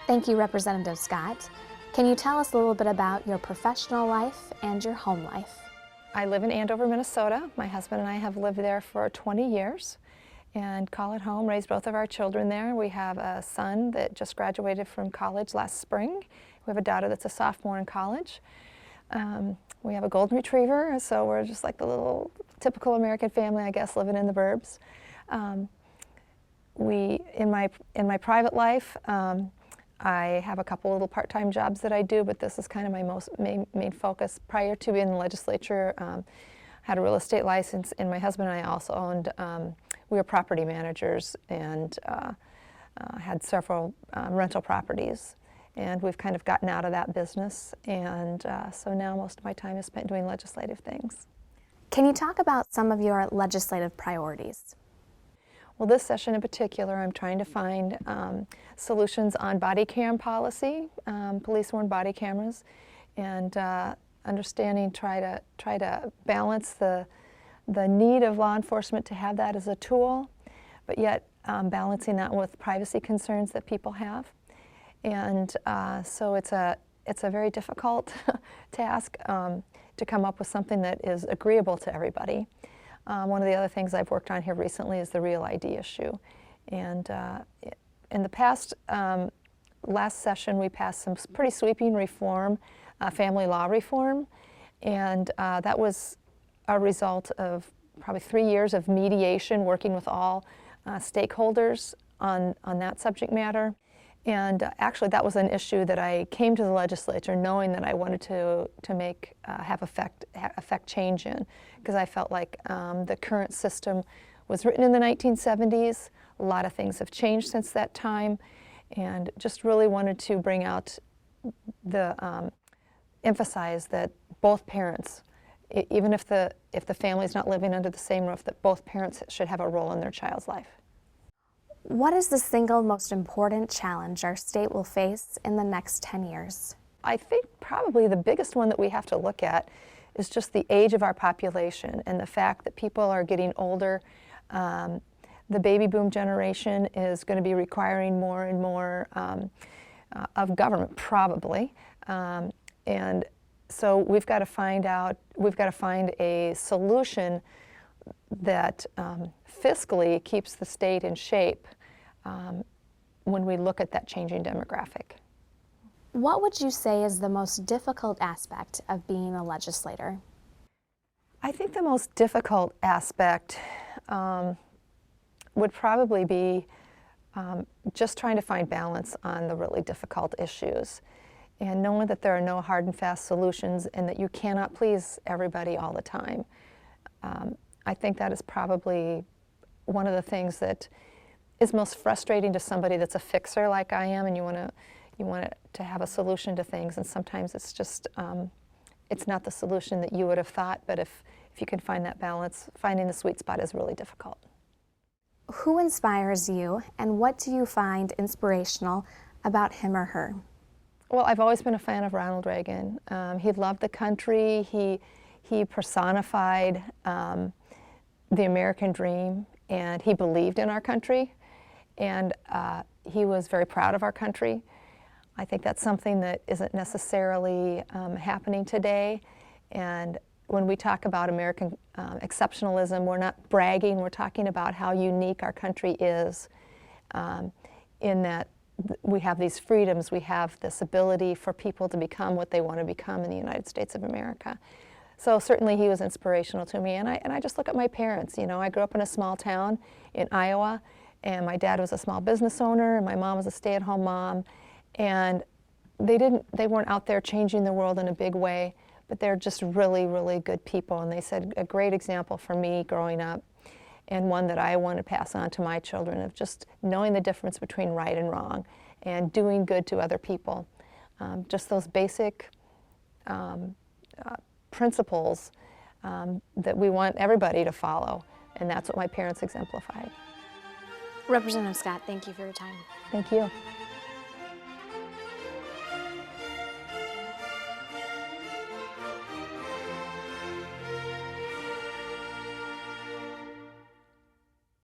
Thank you, Representative Scott. Can you tell us a little bit about your professional life and your home life? I live in Andover, Minnesota. My husband and I have lived there for 20 years and call it home, raised both of our children there. We have a son that just graduated from college last spring. We have a daughter that's a sophomore in college. We have a golden retriever, so we're just like the little typical American family, I guess, living in the burbs. In my private life, I have a couple little part-time jobs that I do, but this is kind of my main focus. Prior to being in the legislature, had a real estate license, and my husband and I also owned, we were property managers and had several rental properties. And we've kind of gotten out of that business, and so now most of my time is spent doing legislative things. Can you talk about some of your legislative priorities? Well, this session in particular, I'm trying to find solutions on body cam policy, police-worn body cameras, and try to balance the need of law enforcement to have that as a tool, but yet balancing that with privacy concerns that people have. And so it's a very difficult task to come up with something that is agreeable to everybody. One of the other things I've worked on here recently is the real ID issue. And in the past, last session, we passed some pretty sweeping reform, family law reform, and that was a result of probably 3 years of mediation, working with all stakeholders on that subject matter. And actually, that was an issue that I came to the legislature knowing that I wanted to make affect change in, because I felt like the current system was written in the 1970s. A lot of things have changed since that time, and just really wanted to bring out emphasize that both parents, even if the family's not living under the same roof, that both parents should have a role in their child's life. What is the single most important challenge our state will face in the next 10 years? I think probably the biggest one that we have to look at is just the age of our population and the fact that people are getting older. The baby boom generation is going to be requiring more and more of government, probably. And so we've got to find a solution that fiscally keeps the state in shape when we look at that changing demographic. What would you say is the most difficult aspect of being a legislator? I think the most difficult aspect would probably be just trying to find balance on the really difficult issues, and knowing that there are no hard and fast solutions and that you cannot please everybody all the time. I think that is probably one of the things that is most frustrating to somebody that's a fixer like I am, and you want to have a solution to things, and sometimes it's just it's not the solution that you would have thought. But if you can find that balance, finding the sweet spot is really difficult. Who inspires you, and what do you find inspirational about him or her? Well, I've always been a fan of Ronald Reagan. He loved the country. He personified the American dream, and he believed in our country, and he was very proud of our country. I think that's something that isn't necessarily happening today. And when we talk about American exceptionalism, we're not bragging, we're talking about how unique our country is, in that we have these freedoms, we have this ability for people to become what they want to become in the United States of America. So certainly he was inspirational to me, and I just look at my parents. You know, I grew up in a small town in Iowa, and my dad was a small business owner, and my mom was a stay-at-home mom, and they weren't out there changing the world in a big way, but they're just really, really good people, and they set a great example for me growing up, and one that I want to pass on to my children, of just knowing the difference between right and wrong and doing good to other people. Just those basic principles that we want everybody to follow, and that's what my parents exemplified. Representative Scott, thank you for your time. Thank you.